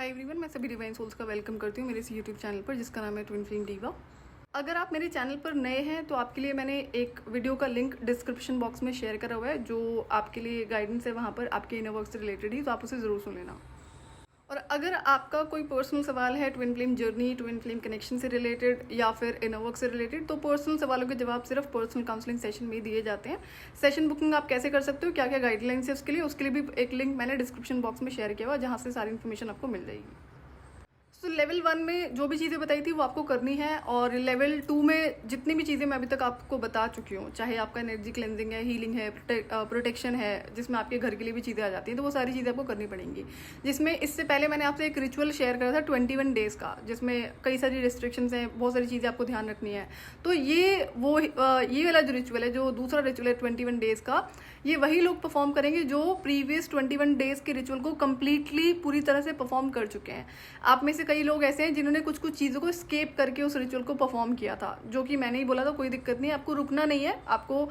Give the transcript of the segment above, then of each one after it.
Hi everyone, मैं सभी divine souls का वेलकम करती हूँ मेरे इस यूट्यूब चैनल पर जिसका नाम है ट्विन फ्लेम डीवा। अगर आप मेरे चैनल पर नए हैं तो आपके लिए मैंने एक वीडियो का लिंक डिस्क्रिप्शन बॉक्स में शेयर करा हुआ है जो आपके लिए गाइडेंस है वहाँ पर आपके इनर वर्क से रिलेटेड ही, तो आप उसे ज़रूर सुन लेना। और अगर आपका कोई पर्सनल सवाल है twin flame journey, twin flame connection से रिलेटेड या फिर इनर वर्क से रिलेटेड, तो पर्सनल सवालों के जवाब सिर्फ पर्सनल काउंसलिंग सेशन में दिए जाते हैं। सेशन बुकिंग आप कैसे कर सकते हो, क्या क्या गाइडलाइंस है उसके लिए भी एक लिंक मैंने डिस्क्रिप्शन बॉक्स में शेयर किया हुआ, जहाँ से सारी इन्फॉर्मेशन आपको मिल जाएगी। तो लेवल 1 में जो भी चीज़ें बताई थी वो आपको करनी है, और लेवल 2 में जितनी भी चीज़ें मैं अभी तक आपको बता चुकी हूँ, चाहे आपका एनर्जी क्लेंजिंग है, हीलिंग है, प्रोटेक्शन है, जिसमें आपके घर के लिए भी चीज़ें आ जाती हैं, तो वो सारी चीज़ें आपको करनी पड़ेंगी। जिसमें इससे पहले मैंने आपसे एक रिचुअल शेयर करा था 21 डेज़ का, जिसमें कई सारी रिस्ट्रिक्शंस हैं, बहुत सारी चीज़ें आपको ध्यान रखनी है। तो ये वाला जो रिचुअल है, जो दूसरा रिचुअल है 21 डेज़ का, ये वही लोग परफॉर्म करेंगे जो प्रीवियस 21 डेज़ के रिचुअल को कम्प्लीटली पूरी तरह से परफॉर्म कर चुके हैं। आप में से कई लोग ऐसे हैं जिन्होंने कुछ चीज़ों को स्केप करके उस रिचुअल को परफॉर्म किया था, जो कि मैंने ही बोला था, कोई दिक्कत नहीं है, आपको रुकना नहीं है। आपको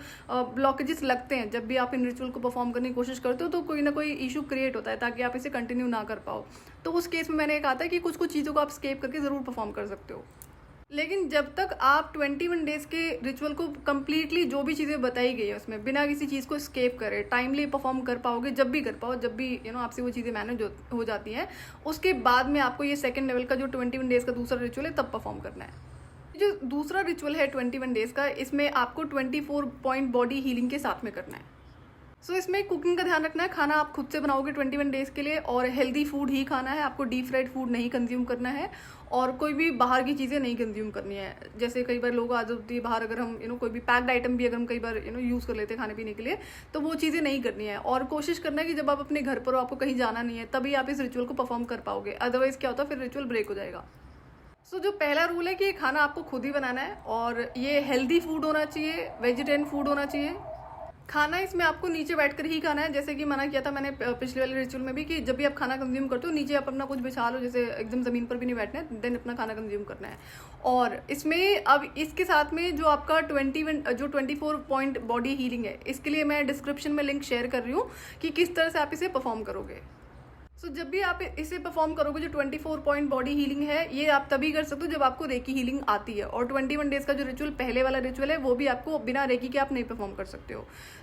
ब्लॉकेजेस लगते हैं जब भी आप इन रिचुअल को परफॉर्म करने की कोशिश करते हो, तो कोई ना कोई इशू क्रिएट होता है ताकि आप इसे कंटिन्यू ना कर पाओ। तो उस केस में मैंने कहा था कि कुछ चीज़ों को आप स्केप करके ज़रूर परफॉर्म कर सकते हो, लेकिन जब तक आप 21 डेज़ के रिचुअल को कम्प्लीटली जो भी चीज़ें बताई गई है उसमें बिना किसी चीज़ को स्केप करे टाइमली परफॉर्म कर पाओगे, जब भी कर पाओ, जब भी आपसे वो चीज़ें मैनेज हो जाती हैं, उसके बाद में आपको ये सेकंड लेवल का जो 21 डेज़ का दूसरा रिचुअल है तब परफॉर्म करना है। जो दूसरा रिचुअल है 21 डेज़ का, इसमें आपको 24 पॉइंट बॉडी हीलिंग के साथ में करना है। इसमें कुकिंग का ध्यान रखना है, खाना आप खुद से बनाओगे 21 डेज़ के लिए, और हेल्दी फूड ही खाना है, आपको डीप फ्राइड फूड नहीं कंज्यूम करना है, और कोई भी बाहर की चीज़ें नहीं कंज्यूम करनी है। जैसे कई बार लोग आदत होती है बाहर, अगर हम कोई भी पैक्ड आइटम भी अगर हम कई बार यूज़ कर लेते हैं खाने पीने के लिए, तो वो चीज़ें नहीं करनी है। और कोशिश करना है कि जब आप अपने घर पर हो, आपको कहीं जाना नहीं है, तभी आप इस रिचुअल को परफॉर्म कर पाओगे, अदरवाइज़ क्या होता है, फिर रिचुअल ब्रेक हो जाएगा। जो पहला रूल है कि खाना आपको खुद ही बनाना है, और ये हेल्दी फूड होना चाहिए, वेजिटेरियन फूड होना चाहिए। खाना इसमें आपको नीचे बैठकर ही खाना है, जैसे कि मना किया था मैंने पिछले वाले रिचुअल में भी, कि जब भी आप खाना कंज्यूम करते हो नीचे आप अपना कुछ बिछा लो, जैसे एकदम ज़मीन पर भी नहीं बैठना है, देन अपना खाना कंज्यूम करना है। और इसमें अब इसके साथ में जो आपका 24 पॉइंट बॉडी हीलिंग है, इसके लिए मैं डिस्क्रिप्शन में लिंक शेयर कर रही हूँ कि किस तरह से आप इसे परफॉर्म करोगे। जब भी आप इसे परफॉर्म करोगे, जो 24 पॉइंट बॉडी हीलिंग है, ये आप तभी कर सकते हो जब आपको रेकी हीलिंग आती है। और 21 डेज़ का जो रिचुअल पहले वाला रिचुअल है, वो भी आपको बिना रेकी के आप नहीं परफॉर्म कर सकते हो।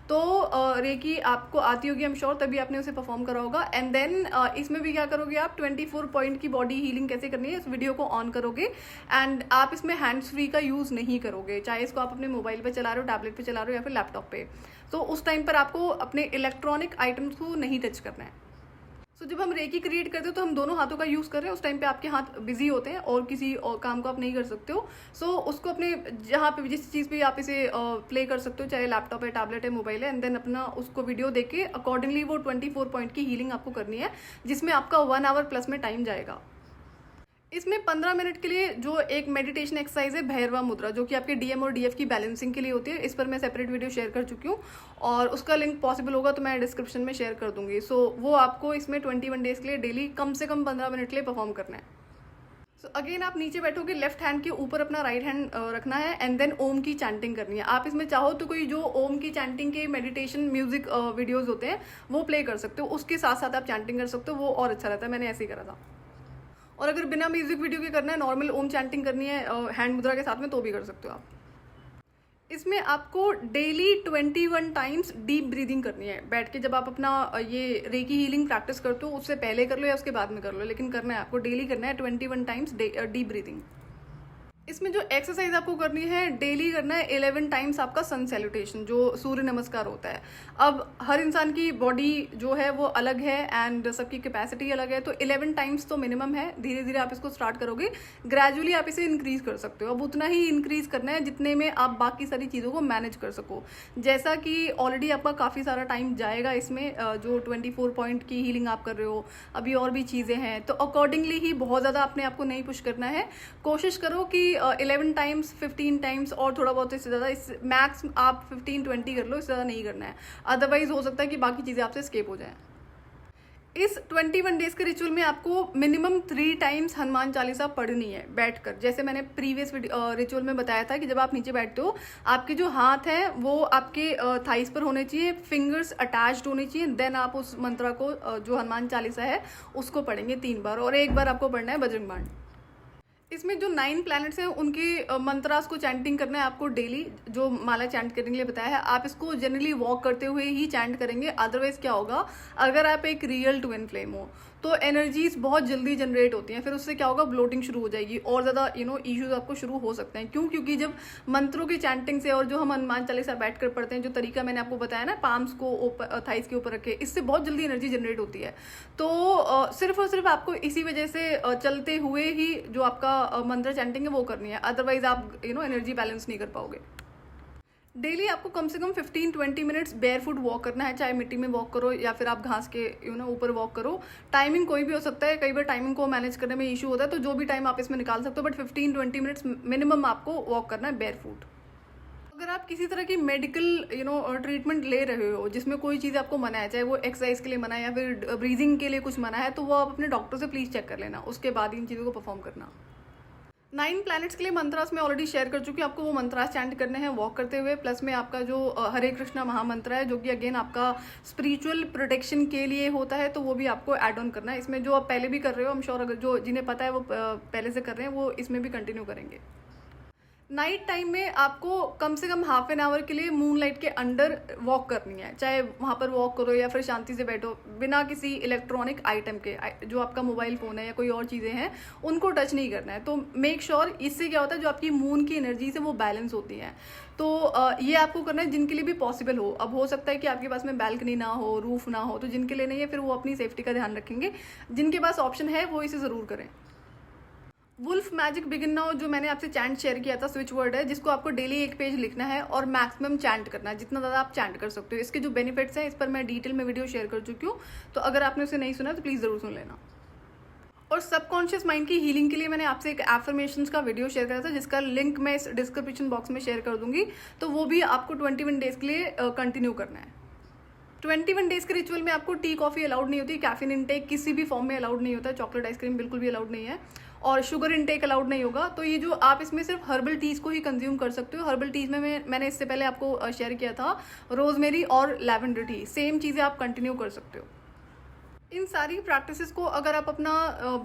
तो रेकी आपको आती होगी, आई एम श्योर, तभी आपने उसे परफॉर्म करा होगा। एंड देन इसमें भी क्या करोगे आप, 24 पॉइंट की बॉडी हीलिंग कैसे करनी है, इस वीडियो को ऑन करोगे, एंड आप इसमें हैंड्स फ्री का यूज़ नहीं करोगे, चाहे इसको आप अपने मोबाइल पर चला रहे हो, टैबलेट पर चला रहे हो, या फिर लैपटॉप पे। तो उस टाइम पर आपको अपने इलेक्ट्रॉनिक आइटम्स को नहीं टच करना है। जब हम रेकी क्रिएट करते हो तो हम दोनों हाथों का यूज़ कर रहे हैं, उस टाइम पे आपके हाथ बिजी होते हैं और किसी और काम को आप नहीं कर सकते हो। उसको अपने जहाँ पे जिस चीज़ पे आप इसे प्ले कर सकते हो, चाहे लैपटॉप है, टैबलेट है, मोबाइल है, एंड देन अपना उसको वीडियो देख के अकॉर्डिंगली वो 24 पॉइंट की हीलिंग आपको करनी है, जिसमें आपका 1 आवर प्लस में टाइम जाएगा। इसमें 15 मिनट के लिए जो एक मेडिटेशन एक्सरसाइज है भैरवा मुद्रा, जो कि आपके डीएम और डीएफ की बैलेंसिंग के लिए होती है, इस पर मैं सेपरेट वीडियो शेयर कर चुकी हूँ, और उसका लिंक पॉसिबल होगा तो मैं डिस्क्रिप्शन में शेयर कर दूंगी। वो आपको इसमें 21 डेज़ के लिए डेली कम से कम 15 मिनट के लिए परफॉर्म करना है। अगेन आप नीचे बैठोगे, लेफ्ट हैंड के ऊपर अपना राइट हैंड रखना है, एंड देन ओम की चैंटिंग करनी है। आप इसमें चाहो तो कोई जो ओम की चैंटिंग के मेडिटेशन म्यूजिक वीडियोज़ होते हैं वो प्ले कर सकते हो, उसके साथ साथ आप चैंटिंग कर सकते हो, वो और अच्छा रहता है, मैंने ऐसे ही करा था। और अगर बिना म्यूजिक वीडियो के करना है, नॉर्मल ओम चैंटिंग करनी है हैंड मुद्रा के साथ में, तो भी कर सकते हो आप। इसमें आपको डेली 21 टाइम्स डीप ब्रीदिंग करनी है बैठ के। जब आप अपना ये रेकी हीलिंग प्रैक्टिस करते हो, उससे पहले कर लो या उसके बाद में कर लो, लेकिन करना है आपको, डेली करना है 21 टाइम्स डीप ब्रीदिंग। इसमें जो एक्सरसाइज आपको करनी है, डेली करना है 11 टाइम्स आपका सन सैल्यूटेशन, जो सूर्य नमस्कार होता है। अब हर इंसान की बॉडी जो है वो अलग है, एंड सबकी कैपेसिटी अलग है, तो 11 टाइम्स तो मिनिमम है। धीरे धीरे आप इसको स्टार्ट करोगे, ग्रेजुअली आप इसे इंक्रीज कर सकते हो। अब उतना ही इंक्रीज करना है जितने में आप बाकी सारी चीज़ों को मैनेज कर सको। जैसा कि ऑलरेडी आपका काफ़ी सारा टाइम जाएगा इसमें, जो 24 पॉइंट की हीलिंग आप कर रहे हो, अभी और भी चीज़ें हैं, तो अकॉर्डिंगली ही बहुत ज़्यादा अपने आप को नहीं पुश करना है। कोशिश करो कि 11 टाइम्स, 15 टाइम्स, और थोड़ा बहुत इससे ज़्यादा, इस मैक्स आप 15-20 कर लो, इससे ज़्यादा नहीं करना है, अदरवाइज हो सकता है कि बाकी चीज़ें आपसे स्केप हो जाएं। इस 21 डेज के रिचुअल में आपको मिनिमम 3 टाइम्स हनुमान चालीसा पढ़नी है बैठकर। जैसे मैंने प्रीवियस रिचुअल में बताया था कि जब आप नीचे बैठते हो, आपके जो हाथ हैं वो आपके थाइस पर होने चाहिए, फिंगर्स अटैच्ड होनी चाहिए, देन आप उस मंत्र को जो हनुमान चालीसा है उसको पढ़ेंगे 3 बार, और 1 बार आपको पढ़ना है बजरंग बाण। इसमें जो 9 प्लैनेट्स हैं उनके मंत्रास को चैंटिंग करना है आपको डेली, जो माला चैंट करने के लिए बताया है। आप इसको जनरली वॉक करते हुए ही चैंट करेंगे, अदरवाइज क्या होगा, अगर आप एक रियल ट्विन फ्लेम हो तो एनर्जीज बहुत जल्दी जनरेट होती हैं, फिर उससे क्या होगा, ब्लोटिंग शुरू हो जाएगी और ज़्यादा इश्यूज आपको शुरू हो सकते हैं। क्यों? क्योंकि जब मंत्रों की चैंटिंग से और जो हम हनुमान चालीसा बैठ कर पढ़ते हैं, जो तरीका मैंने आपको बताया ना, पाम्स को ऊपर थाइस के ऊपर रखे, इससे बहुत जल्दी एनर्जी जनरेट होती है। तो सिर्फ और सिर्फ आपको इसी वजह से चलते हुए ही जो आपका मंत्र चैंटिंग है वो करनी है, अदरवाइज आप एनर्जी बैलेंस नहीं कर पाओगे। डेली आपको कम से कम 15-20 मिनट्स बेयर फुट वॉक करना है, चाहे मिट्टी में वॉक करो या फिर आप घास के ऊपर वॉक करो। टाइमिंग कोई भी हो सकता है, कई बार टाइमिंग को मैनेज करने में इशू होता है, तो जो भी टाइम आप इसमें निकाल सकते हो, बट 15-20 मिनट्स मिनिमम आपको वॉक करना है बेयर फुट। अगर आप किसी तरह की मेडिकल ट्रीटमेंट ले रहे हो जिसमें कोई चीज़ आपको मना है, चाहे वो एक्सरसाइज के लिए मना है या फिर ब्रीदिंग के लिए कुछ मना है, तो वो आप अपने डॉक्टर से प्लीज़ चेक कर लेना, उसके बाद इन चीज़ों को परफॉर्म करना। 9 प्लैनेट्स के लिए मंत्रास मैं ऑलरेडी शेयर कर चुकी हूँ, आपको वो मंत्रास चैंट करने हैं वॉक करते हुए, प्लस में आपका जो हरे कृष्णा महामंत्र है, जो कि अगेन आपका स्पिरिचुअल प्रोटेक्शन के लिए होता है, तो वो भी आपको ऐड ऑन करना है इसमें। जो आप पहले भी कर रहे हो, आई एम श्योर अगर जो जिन्हें पता है वो पहले से कर रहे हैं, वो इसमें भी कंटिन्यू करेंगे। नाइट टाइम में आपको कम से कम हाफ एन आवर के लिए मूनलाइट के अंडर वॉक करनी है, चाहे वहाँ पर वॉक करो या फिर शांति से बैठो, बिना किसी इलेक्ट्रॉनिक आइटम के। जो आपका मोबाइल फ़ोन है या कोई और चीज़ें हैं उनको टच नहीं करना है। तो मेक श्योर इससे क्या होता है, जो आपकी मून की एनर्जी से वो बैलेंस होती है। तो ये आपको करना है जिनके लिए भी पॉसिबल हो। अब हो सकता है कि आपके पास में बैल्कनी ना हो, रूफ ना हो, तो जिनके लिए नहीं है फिर वो अपनी सेफ्टी का ध्यान रखेंगे। जिनके पास ऑप्शन है वो इसे ज़रूर करें। वुल्फ मैजिक बिगिन नाउ जो मैंने आपसे चैंट शेयर किया था, स्विच वर्ड है जिसको आपको डेली 1 पेज लिखना है और मैक्सिमम चैंट करना है, जितना ज़्यादा आप चैंट कर सकते हो। इसके जो बेनिफिट्स हैं इस पर मैं डिटेल में वीडियो शेयर कर चुकी हूँ, तो अगर आपने उसे नहीं सुना तो प्लीज़ ज़रूर सुन लेना। और सबकॉन्शियस माइंड की हीलिंग के लिए मैंने आपसे एक एफर्मेशंस का वीडियो शेयर करा था, जिसका लिंक मैं इस डिस्क्रिप्शन बॉक्स में शेयर कर दूंगी, तो वो भी आपको 21 डेज के लिए कंटिन्यू करना है। 21 डेज के रिचुअल में आपको टी कॉफ़ी अलाउड नहीं होती, कैफीन इनटेक किसी भी फॉर्म में अलाउड नहीं होता, चॉकलेट आइसक्रीम बिल्कुल भी अलाउड नहीं है, और शुगर इनटेक अलाउड नहीं होगा। तो ये जो आप इसमें सिर्फ हर्बल टीज़ को ही कंज्यूम कर सकते हो। हर्बल टीज़ में मैंने इससे पहले आपको शेयर किया था रोजमेरी और लैवेंडर टी, सेम चीज़ें आप कंटिन्यू कर सकते हो। इन सारी प्रैक्टिसेस को अगर आप अपना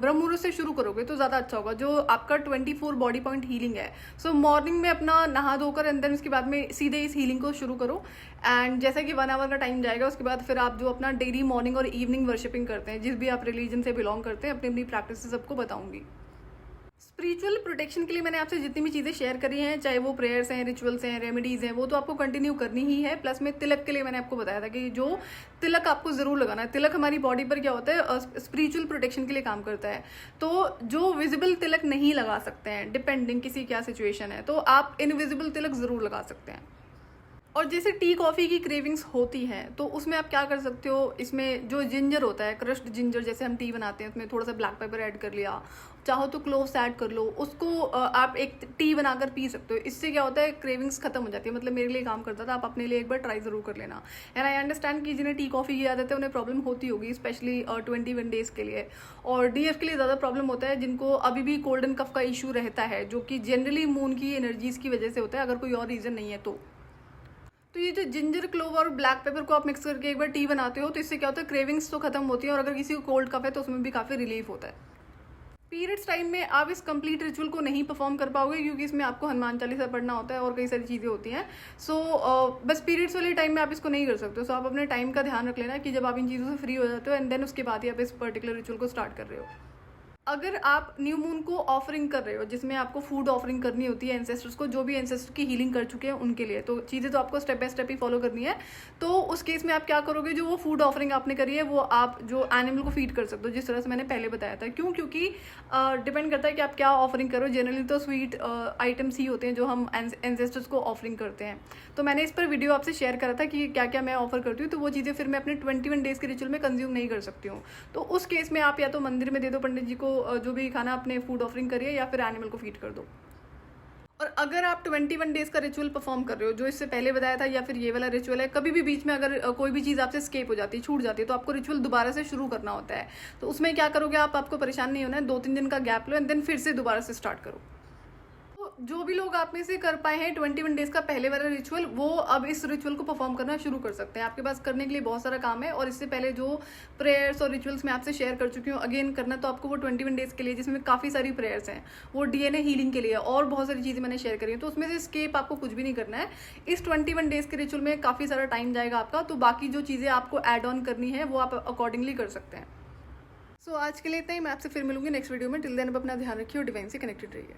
ब्रह्म मुहूर्त से शुरू करोगे तो ज़्यादा अच्छा होगा, जो आपका 24 बॉडी पॉइंट हीलिंग है। सो मॉर्निंग में अपना नहा धोकर एंड देन उसके बाद में सीधे इस हीलिंग को शुरू करो। एंड जैसा कि 1 आवर का टाइम जाएगा, उसके बाद फिर आप जो अपना डेली मॉर्निंग और इवनिंग वर्शिपिंग करते हैं, जिस भी आप रिलीजन से बिलोंग करते हैं, अपनी अपनी प्रैक्टिसेस सबको बताऊंगी। स्पिरिचुअल प्रोटेक्शन के लिए मैंने आपसे जितनी भी चीज़ें शेयर करी हैं, चाहे वो प्रेयर्स हैं, रिचुअल्स हैं, रेमेडीज़ हैं, वो तो आपको कंटिन्यू करनी ही है। प्लस में तिलक के लिए मैंने आपको बताया था कि जो तिलक आपको ज़रूर लगाना है। तिलक हमारी बॉडी पर क्या होता है, स्पिरिचुअल प्रोटेक्शन के लिए काम करता है। तो जो विजिबल तिलक नहीं लगा सकते हैं, डिपेंडिंग किसी क्या सिचुएशन है, तो आप इनविजिबल तिलक ज़रूर लगा सकते हैं। और जैसे टी कॉफ़ी की क्रेविंग्स होती हैं, तो उसमें आप क्या कर सकते हो, इसमें जो जिंजर होता है, क्रश्ड जिंजर, जैसे हम टी बनाते हैं उसमें थोड़ा सा ब्लैक पेपर ऐड कर लिया, चाहो तो क्लोव्स ऐड कर लो, उसको आप एक टी बनाकर पी सकते हो। इससे क्या होता है, क्रेविंग्स खत्म हो जाती है। मतलब मेरे लिए काम करता था, आप अपने लिए एक बार ट्राई ज़रूर कर लेना। एंड आई अंडरस्टैंड कि जिन्हें टी कॉफ़ी की आदत है उन्हें प्रॉब्लम होती होगी, स्पेशली 21 डेज़ के लिए। और डीएफ के लिए ज़्यादा प्रॉब्लम होता है, जिनको अभी भी कोल्ड एंड कफ का इशू रहता है, जो कि जनरली मून की एनर्जीज़ की वजह से होता है, अगर कोई और रीज़न नहीं है तो ये जो जिंजर, क्लोव और ब्लैक पेपर को आप मिक्स करके एक बार टी बनाते हो, तो इससे क्या होता है, क्रेविंग्स तो खत्म होती है, और अगर किसी को कोल्ड कफ है तो उसमें भी काफ़ी रिलीफ होता है। पीरियड्स टाइम में आप इस कंप्लीट रिचुअल को नहीं परफॉर्म कर पाओगे, क्योंकि इसमें आपको हनुमान चालीसा पढ़ना होता है और कई सारी चीज़ें होती हैं। सो बस पीरियड्स वाले टाइम में आप इसको नहीं कर सकते। सो आप अपने टाइम का ध्यान रख लेना कि जब आप इन चीज़ों से फ्री हो जाते हो, एंड देन उसके बाद ही आप इस पर्टिकुलर रिचुअल को स्टार्ट कर रहे हो। अगर आप न्यू मून को ऑफरिंग कर रहे हो, जिसमें आपको फूड ऑफरिंग करनी होती है एंसेस्टर्स को, जो भी एंसेस्टर की हीलिंग कर चुके हैं उनके लिए, तो चीज़ें तो आपको step by step he follow करनी है। तो उस केस में आप क्या करोगे, जो वो फूड ऑफरिंग आपने करी है वो आप जो एनिमल को फीड कर सकते हो, जिस तरह से मैंने पहले बताया था। क्यों? क्योंकि डिपेंड करता है कि आप क्या ऑफरिंग करो। जनरली तो स्वीट आइटम्स ही होते हैं जो हम एंसेस्टर्स को ऑफरिंग करते हैं। तो मैंने इस पर वीडियो आपसे शेयर करा था कि क्या क्या मैं ऑफर करती हूँ, तो वो चीज़ें फिर मैं अपने 21 डेज़ के रिचुअल में कंज्यूम नहीं कर सकती हूँ। तो उस केस में आप या तो मंदिर में दे दो पंडित जी को जो भी खाना अपने फूड ऑफरिंग करिए, या फिर एनिमल को फीड कर दो। और अगर आप 21 डेज का रिचुअल परफॉर्म कर रहे हो, जो इससे पहले बताया था या फिर ये वाला रिचुअल है, कभी भी बीच में अगर कोई भी चीज़ आपसे स्केप हो जाती है, छूट जाती है, तो आपको रिचुअल दोबारा से शुरू करना होता है। तो उसमें क्या करोगे आप, आपको परेशान नहीं होना है, 2-3 दिन का गैप लो एंड देन फिर से दोबारा से स्टार्ट करो। तो जो भी लोग आप में से कर पाए हैं 21 डेज का पहले वाला रिचुअल, वो अब इस रिचुअल को परफॉर्म करना शुरू कर सकते हैं। आपके पास करने के लिए बहुत सारा काम है, और इससे पहले जो प्रेयर्स और रिचुअल्स मैं आपसे शेयर कर चुकी हूँ, अगेन करना तो आपको वो 21 डेज के लिए, जिसमें काफ़ी सारी प्रेयर्स हैं, वो DNA हीलिंग के लिए, और बहुत सारी चीज़ें मैंने शेयर करी हैं, तो उसमें से स्केप आपको कुछ भी नहीं करना है। इस 21 डेज के रिचुअल में काफ़ी सारा टाइम जाएगा आपका, तो बाकी जो चीज़ें आपको ऐड ऑन करनी है वो आप अकॉर्डिंगली कर सकते हैं। सो आज के लिए इतना ही, मैं आपसे फिर मिलूंगी नेक्स्ट वीडियो में। टिल देन आप अपना ध्यान रखिए और डिवाइन से कनेक्टेड रहिए।